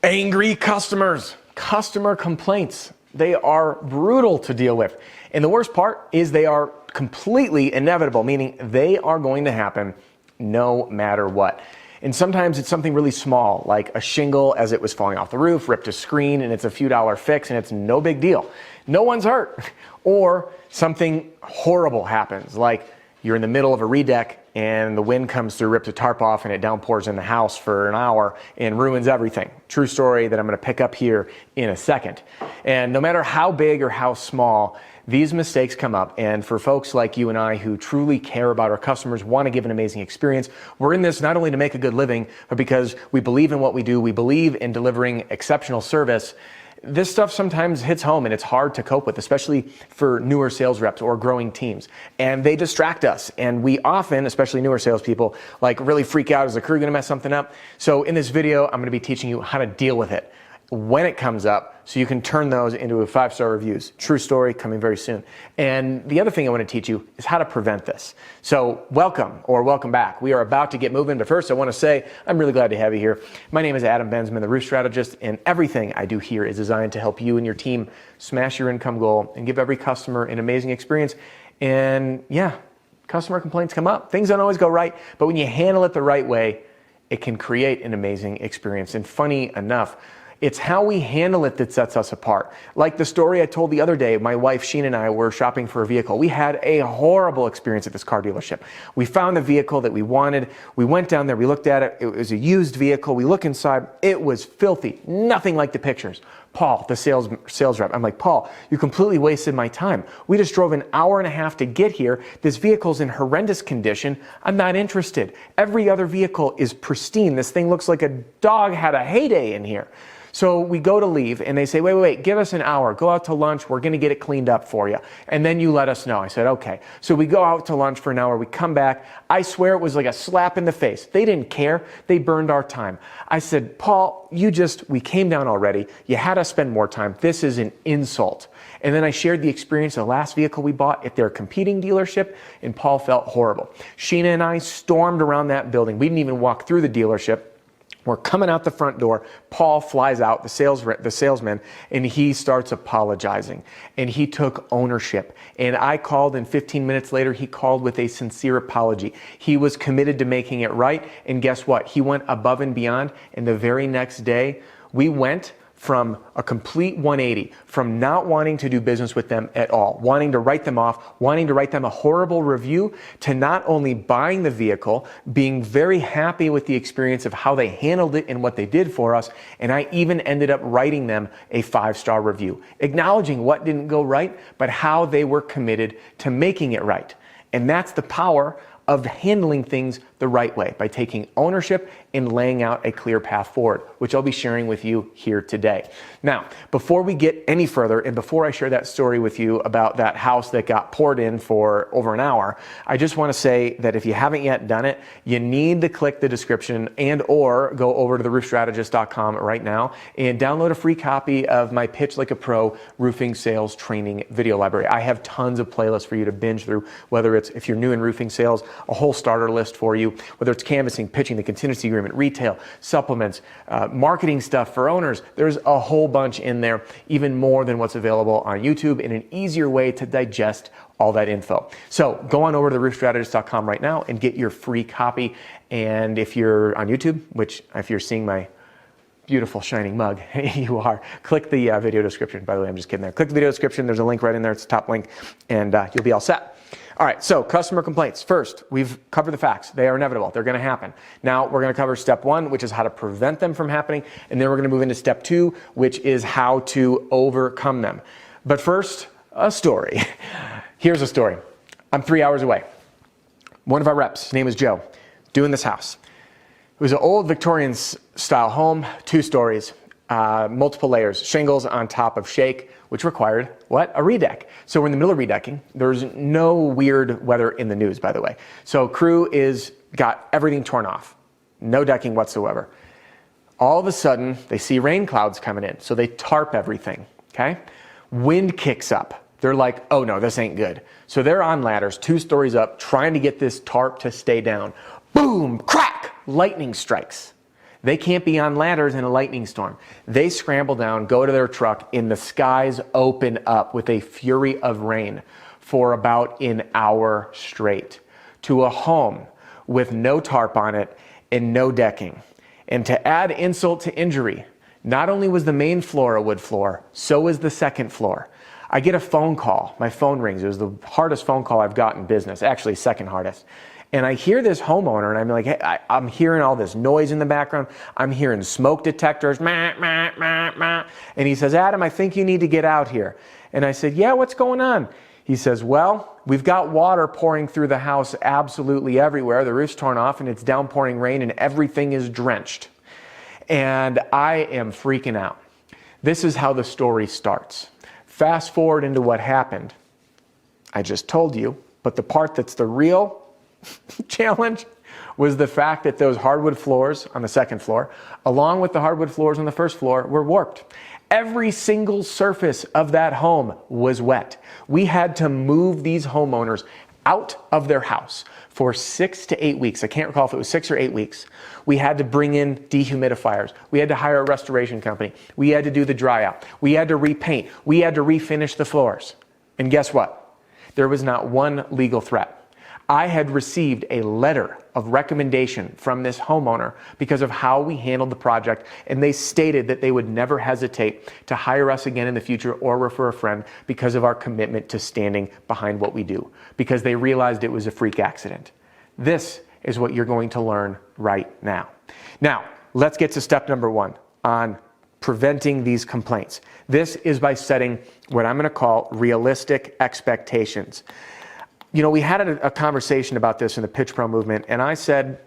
Angry customers, customer complaints. They are brutal to deal with. And the worst part is they are completely inevitable, meaning they are going to happen no matter what. And sometimes it's something really small, like a shingle as it was falling off the roof, ripped a screen, and it's a few dollar fix, and it's no big deal. No one's hurt. Or something horrible happens, like you're in the middle of a redeck and the wind comes through, rips a tarp off, and it downpours in the house for an hour and ruins everything. True story that I'm going to pick up here in a second. And no matter how big or how small, these mistakes come up. And for folks like you and I who truly care about our customers, want to give an amazing experience, we're in this not only to make a good living, but because we believe in what we do, we believe in delivering exceptional service. This stuff sometimes hits home and it's hard to cope with, especially for newer sales reps or growing teams. And they distract us. And we often, especially newer salespeople, like really freak out. Is the crew going to mess something up? So in this video, I'm going to be teaching you how to deal with it when it comes up, so you can turn those into 5-star reviews. True story coming very soon. And the other thing I want to teach you is how to prevent this. So welcome back. We are about to get moving, but first I want to say I'm really glad to have you here. My name is Adam Bensman, the Roof Strategist, and everything I do here is designed to help you and your team smash your income goal and give every customer an amazing experience. And yeah, customer complaints come up. Things don't always go right, but when you handle it the right way, it can create an amazing experience. And funny enough, it's how we handle it that sets us apart. Like the story I told the other day, my wife, Sheena, and I were shopping for a vehicle. We had a horrible experience at this car dealership. We found the vehicle that we wanted. We went down there, we looked at it. It was a used vehicle. We look inside. It was filthy. Nothing like the pictures. Paul, the sales rep, I'm like, Paul, you completely wasted my time. We just drove an hour and a half to get here. This vehicle's in horrendous condition. I'm not interested. Every other vehicle is pristine. This thing looks like a dog had a heyday in here. So we go to leave and they say, wait, give us an hour. Go out to lunch. We're going to get it cleaned up for you. And then you let us know. I said, okay. So we go out to lunch for an hour. We come back. I swear it was like a slap in the face. They didn't care. They burned our time. I said, Paul, we came down already. You had us spend more time. This is an insult. And then I shared the experience of the last vehicle we bought at their competing dealership, and Paul felt horrible. Sheena and I stormed around that building. We didn't even walk through the dealership. We're coming out the front door. Paul flies out, the salesman, and he starts apologizing. And he took ownership. And I called, and 15 minutes later, he called with a sincere apology. He was committed to making it right. And guess what? He went above and beyond. And the very next day, we went from a complete 180, from not wanting to do business with them at all, wanting to write them off, wanting to write them a horrible review, to not only buying the vehicle, being very happy with the experience of how they handled it and what they did for us, and I even ended up writing them a 5-star review, acknowledging what didn't go right, but how they were committed to making it right. And that's the power of handling things the right way, by taking ownership and laying out a clear path forward, which I'll be sharing with you here today. Now, before we get any further, and before I share that story with you about that house that got poured in for over an hour, I just want to say that if you haven't yet done it, you need to click the description and or go over to theroofstrategist.com right now and download a free copy of my Pitch Like a Pro roofing sales training video library. I have tons of playlists for you to binge through, whether it's, if you're new in roofing sales, a whole starter list for you, whether it's canvassing, pitching, the contingency agreement, retail, supplements, marketing stuff for owners. There's a whole bunch in there, even more than what's available on YouTube, in an easier way to digest all that info. So go on over to theroofstrategist.com right now and get your free copy. And if you're on YouTube, which if you're seeing my beautiful shining mug, you are, click the video description. By the way, I'm just kidding there. Click the video description. There's a link right in there. It's the top link, and you'll be all set. All right, so customer complaints. First, we've covered the facts. They are inevitable. They're going to happen. Now, we're going to cover step 1, which is how to prevent them from happening, and then we're going to move into step 2, which is how to overcome them. But first, a story. Here's a story. I'm 3 hours away. One of our reps, his name is Joe, doing this house. It was an old Victorian-style home, 2 stories, multiple layers, shingles on top of shake, which required, what? A redeck. So we're in the middle of redecking. There's no weird weather in the news, by the way. So crew got everything torn off. No decking whatsoever. All of a sudden, they see rain clouds coming in. So they tarp everything, okay? Wind kicks up. They're like, oh no, this ain't good. So they're on ladders, 2 stories up, trying to get this tarp to stay down. Boom, crack, lightning strikes. They can't be on ladders in a lightning storm. They scramble down, go to their truck, and the skies open up with a fury of rain for about an hour straight to a home with no tarp on it and no decking. And to add insult to injury, not only was the main floor a wood floor, so was the second floor. I get a phone call. My phone rings. It was the hardest phone call I've got in business, actually second hardest. And I hear this homeowner, and I'm like, hey, I'm hearing all this noise in the background. I'm hearing smoke detectors, mah, mah, mah, mah. And he says, Adam, I think you need to get out here. And I said, yeah, what's going on? He says, well, we've got water pouring through the house absolutely everywhere. The roof's torn off, and it's downpouring rain, and everything is drenched. And I am freaking out. This is how the story starts. Fast forward into what happened. I just told you, but the part that's the real challenge was the fact that those hardwood floors on the second floor, along with the hardwood floors on the first floor, were warped. Every single surface of that home was wet. We had to move these homeowners out of their house for 6 to 8 weeks. I can't recall if it was 6 or 8 weeks. We had to bring in dehumidifiers. We had to hire a restoration company. We had to do the dry out. We had to repaint. We had to refinish the floors. And guess what? There was not one legal threat. I had received a letter of recommendation from this homeowner because of how we handled the project, and they stated that they would never hesitate to hire us again in the future or refer a friend because of our commitment to standing behind what we do, because they realized it was a freak accident. This is what you're going to learn right now. Now, let's get to step number 1 on preventing these complaints. This is by setting what I'm going to call realistic expectations. You know, we had a conversation about this in the Pitch Pro movement, and I said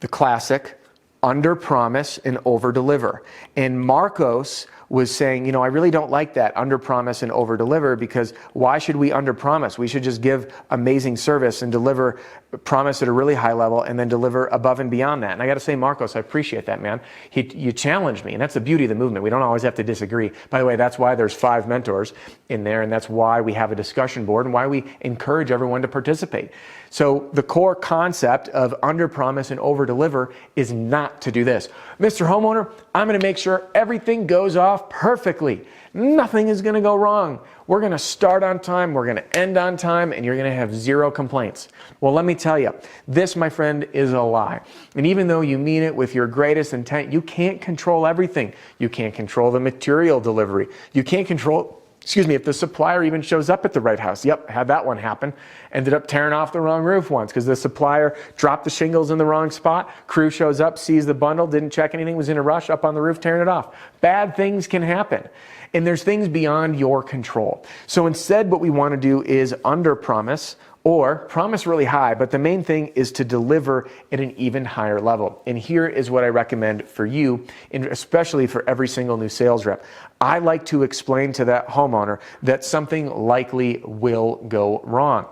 the classic, under promise and over deliver. And Marcos was saying, you know, I really don't like that, under promise and over deliver, because why should we under promise? We should just give amazing service and deliver, promise at a really high level, and then deliver above and beyond that. And I got to say, Marcos, I appreciate that, man. You challenged me, and that's the beauty of the movement. We don't always have to disagree. By the way, that's why there's 5 mentors in there, and that's why we have a discussion board and why we encourage everyone to participate. So the core concept of under promise and over deliver is not to do this. Mr. Homeowner, I'm going to make sure everything goes off perfectly. Nothing is going to go wrong. We're going to start on time, we're going to end on time, and you're going to have 0 complaints. Well, let me tell you, this, my friend, is a lie. And even though you mean it with your greatest intent, you can't control everything. You can't control the material delivery. You can't control, if the supplier even shows up at the right house. Yep, had that one happen. Ended up tearing off the wrong roof once because the supplier dropped the shingles in the wrong spot. Crew shows up, sees the bundle, didn't check anything, was in a rush, up on the roof, tearing it off. Bad things can happen. And there's things beyond your control. So instead, what we want to do is under promise, or promise really high, but the main thing is to deliver at an even higher level. And here is what I recommend for you, and especially for every single new sales rep. I like to explain to that homeowner that something likely will go wrong.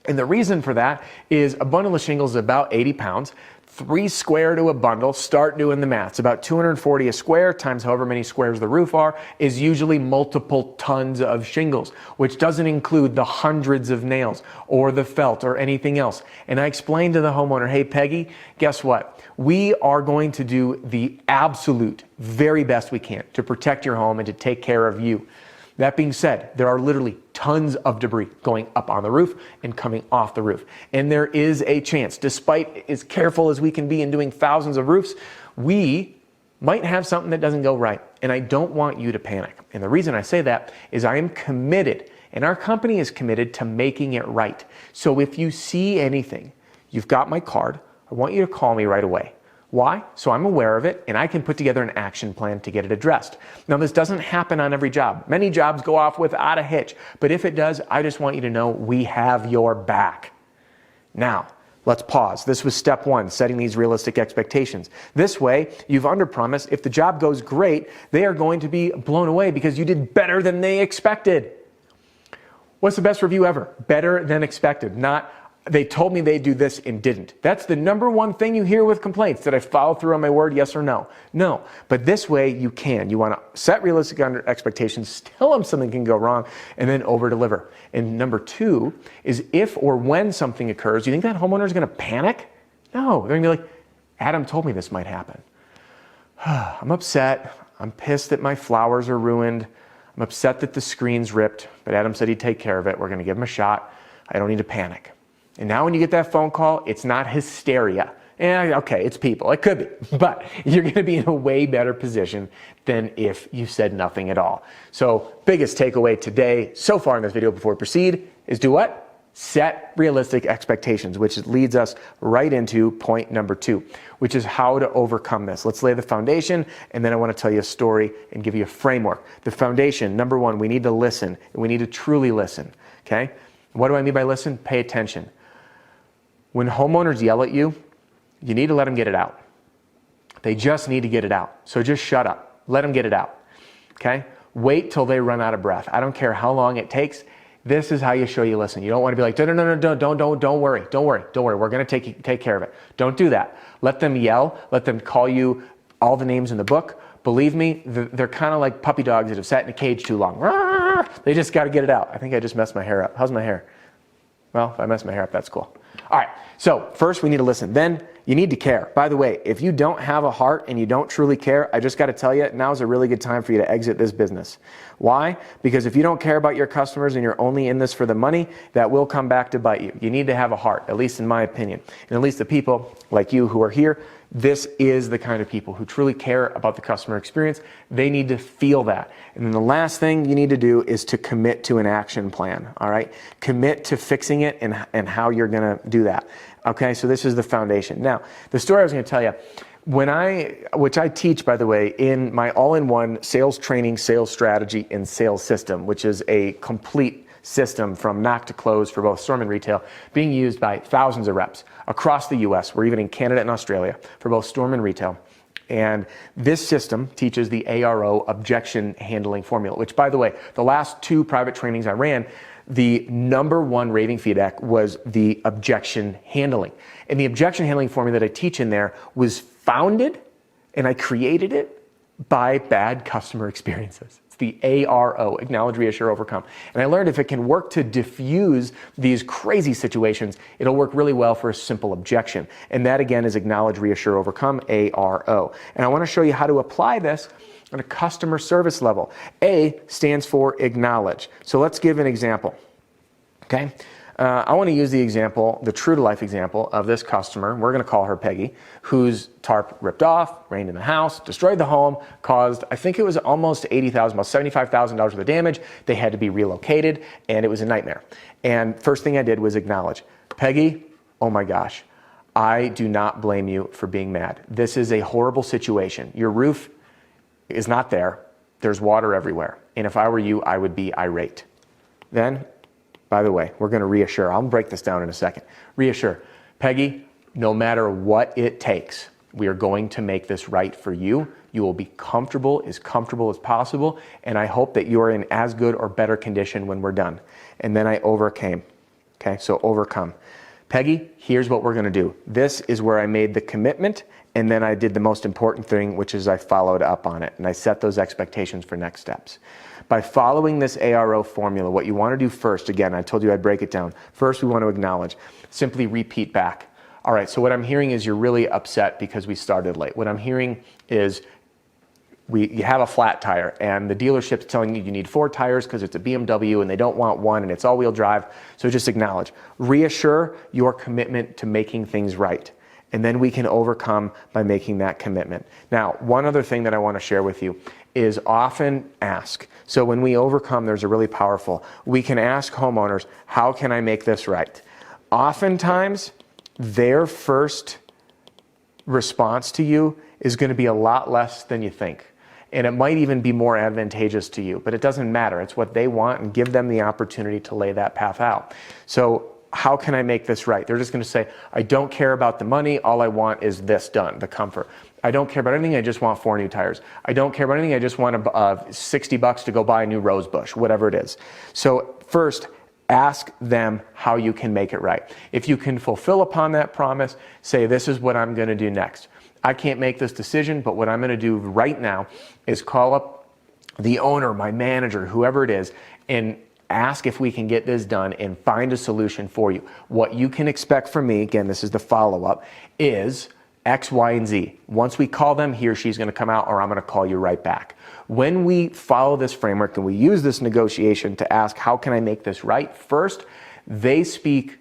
And the reason for that is a bundle of shingles is about 80 pounds. 3 square to a bundle, start doing the math. It's about 240 a square times however many squares the roof are, is usually multiple tons of shingles, which doesn't include the hundreds of nails or the felt or anything else. And I explained to the homeowner, hey, Peggy, guess what? We are going to do the absolute very best we can to protect your home and to take care of you. That being said, there are literally tons of debris going up on the roof and coming off the roof. And there is a chance, despite as careful as we can be in doing thousands of roofs, we might have something that doesn't go right. And I don't want you to panic. And the reason I say that is I am committed, and our company is committed to making it right. So if you see anything, you've got my card, I want you to call me right away. Why? So I'm aware of it and I can put together an action plan to get it addressed. Now, this doesn't happen on every job. Many jobs go off without a hitch, but if it does, I just want you to know we have your back. Now, let's pause. This was step 1, setting these realistic expectations. This way, you've underpromised. If the job goes great, they are going to be blown away because you did better than they expected. What's the best review ever? Better than expected, not they told me they'd do this and didn't. That's the number one thing you hear with complaints. Did I follow through on my word, yes or no? No. But this way you can. You want to set realistic expectations, tell them something can go wrong, and then over-deliver. And number 2 is if or when something occurs, you think that homeowner is going to panic? No. They're going to be like, Adam told me this might happen. I'm upset. I'm pissed that my flowers are ruined. I'm upset that the screen's ripped, but Adam said he'd take care of it. We're going to give him a shot. I don't need to panic. And now when you get that phone call, it's not hysteria. Okay, it's people. It could be, but you're going to be in a way better position than if you said nothing at all. So biggest takeaway today so far in this video before we proceed is do what? Set realistic expectations, which leads us right into point number 2, which is how to overcome this. Let's lay the foundation, and then I want to tell you a story and give you a framework. The foundation, number 1, we need to listen, and we need to truly listen, okay? What do I mean by listen? Pay attention. When homeowners yell at you, you need to let them get it out. They just need to get it out. So just shut up. Let them get it out, okay? Wait till they run out of breath. I don't care how long it takes. This is how you show you listen. You don't want to be like, don't worry. We're going to take care of it. Don't do that. Let them yell. Let them call you all the names in the book. Believe me, they're kind of like puppy dogs that have sat in a cage too long. They just got to get it out. I think I just messed my hair up. How's my hair? Well, if I messed my hair up, that's cool. All right, so first we need to listen. Then you need to care. By the way, if you don't have a heart and you don't truly care, I just got to tell you, now's a really good time for you to exit this business. Why? Because if you don't care about your customers and you're only in this for the money, that will come back to bite you. You need to have a heart, at least in my opinion. And at least the people like you who are here, this is the kind of people who truly care about the customer experience. They need to feel that. And then the last thing you need to do is to commit to an action plan, all right? Commit to fixing it and how you're going to do that. Okay, so this is the foundation. Now, the story I was going to tell you, which I teach, by the way, in my all-in-one sales training, sales strategy, and sales system, which is a complete system from knock to close for both storm and retail, being used by thousands of reps across the US. We're even in Canada and Australia for both storm and retail. And this system teaches the ARO, objection handling formula, which, by the way, the last 2 private trainings I ran, the number 1 raving feedback was the objection handling. And the objection handling formula that I teach in there was founded, and I created it by bad customer experiences. It's the ARO, acknowledge, reassure, overcome. And I learned if it can work to diffuse these crazy situations, it'll work really well for a simple objection. And that again is acknowledge, reassure, overcome, ARO. And I want to show you how to apply this on a customer service level. A stands for acknowledge. So let's give an example, okay? I want to use the example, the true to life example of this customer, we're going to call her Peggy, whose tarp ripped off, rained in the house, destroyed the home, caused, I think it was almost $80,000, about $75,000 worth of damage. They had to be relocated, and it was a nightmare. And first thing I did was acknowledge, Peggy, oh my gosh, I do not blame you for being mad. This is a horrible situation. Your roof is not there. There's water everywhere. And if I were you, I would be irate. Then, by the way, we're going to reassure. I'll break this down in a second. Reassure. Peggy, no matter what it takes, we are going to make this right for you. You will be comfortable as possible, and I hope that you're in as good or better condition when we're done. And then I overcame. Okay, so overcome. Peggy, here's what we're going to do. This is where I made the commitment, and then I did the most important thing, which is I followed up on it, and I set those expectations for next steps. By following this ARO formula, what you want to do first, again, I told you I'd break it down. First, we want to acknowledge. Simply repeat back. All right, so what I'm hearing is you're really upset because we started late. What I'm hearing is you have a flat tire, and the dealership's telling you need 4 tires because it's a BMW and they don't want 1 and it's all-wheel drive. So just acknowledge. Reassure your commitment to making things right. And then we can overcome by making that commitment. Now, one other thing that I want to share with you is often ask. So when we overcome, there's a really powerful, we can ask homeowners, how can I make this right? Oftentimes, their first response to you is going to be a lot less than you think. And it might even be more advantageous to you, but it doesn't matter. It's what they want, and give them the opportunity to lay that path out. So how can I make this right? They're just going to say, I don't care about the money. All I want is this done, the comfort. I don't care about anything. I just want 4 new tires. I don't care about anything. I just want $60 to go buy a new rose bush, whatever it is. So first, ask them how you can make it right. If you can fulfill upon that promise, say, this is what I'm going to do next. I can't make this decision, but what I'm going to do right now is call up the owner, my manager, whoever it is, and ask if we can get this done and find a solution for you. What you can expect from me, again, this is the follow-up, is X, Y, and Z. Once we call them, he or she's going to come out, or I'm going to call you right back. When we follow this framework and we use this negotiation to ask, how can I make this right? First, they speak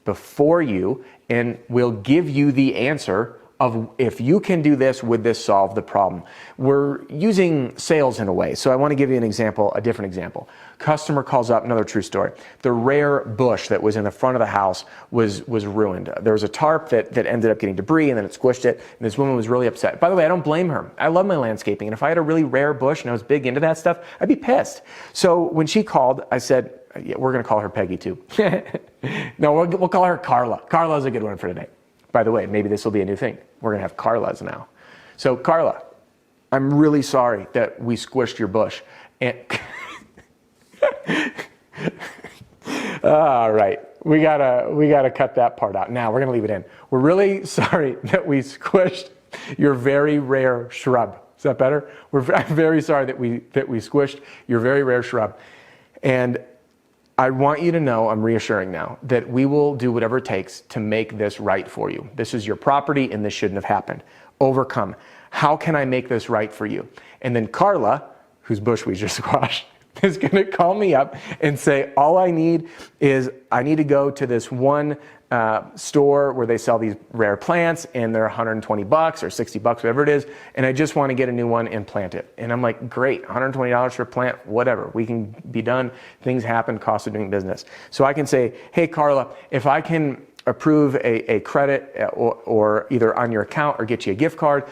before you and will give you the answer of, if you can do this, would this solve the problem? We're using sales in a way. So I want to give you an example, a different example. Customer calls up, another true story. The rare bush that was in the front of the house was ruined. There was a tarp that ended up getting debris, and then it squished it, and this woman was really upset. By the way, I don't blame her. I love my landscaping, and if I had a really rare bush and I was big into that stuff, I'd be pissed. So when she called, I said, yeah, we're going to call her Peggy too. No, we'll call her Carla. Carla's a good one for today. By the way, maybe this will be a new thing. We're going to have Carlas now. So Carla, I'm really sorry that we squished your bush. And all right, we gotta cut that part out. Now we're gonna leave it in. We're really sorry that we squished your very rare shrub. Is that better? I'm very sorry that we squished your very rare shrub. And I want you to know, I'm reassuring now, that we will do whatever it takes to make this right for you. This is your property and this shouldn't have happened. Overcome. How can I make this right for you? And then Carla, whose bush we just squashed, is going to call me up and say, all I need is, I need to go to this one store where they sell these rare plants and they're $120 or $60, whatever it is, and I just want to get a new one and plant it. And I'm like, great, $120 for a plant, whatever, we can be done. Things happen, cost of doing business. So I can say, hey Carla, if I can approve a credit or either on your account or get you a gift card,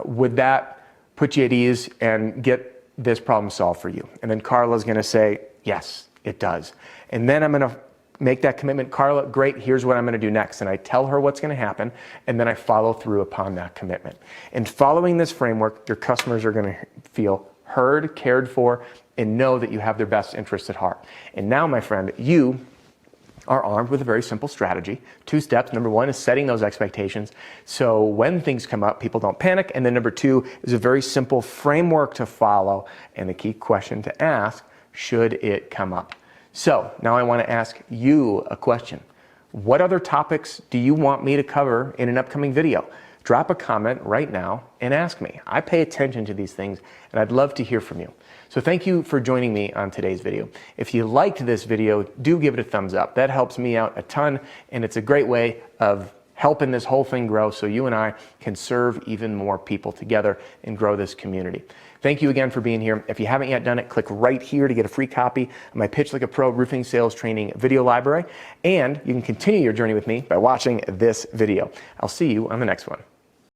would that put you at ease and get this problem solved for you? And then Carla's going to say, yes, it does. And then I'm going to make that commitment. Carla, great, here's what I'm going to do next. And I tell her what's going to happen, and then I follow through upon that commitment. And following this framework, your customers are going to feel heard, cared for, and know that you have their best interests at heart. And now, my friend, you are armed with a very simple strategy. 2 steps. Number 1 is setting those expectations so when things come up, people don't panic. And then number 2 is a very simple framework to follow and the key question to ask, should it come up? So now I want to ask you a question. What other topics do you want me to cover in an upcoming video? Drop a comment right now and ask me. I pay attention to these things and I'd love to hear from you. So thank you for joining me on today's video. If you liked this video, do give it a thumbs up. That helps me out a ton, and it's a great way of helping this whole thing grow so you and I can serve even more people together and grow this community. Thank you again for being here. If you haven't yet done it, click right here to get a free copy of my Pitch Like a Pro Roofing Sales Training video library, and you can continue your journey with me by watching this video. I'll see you on the next one.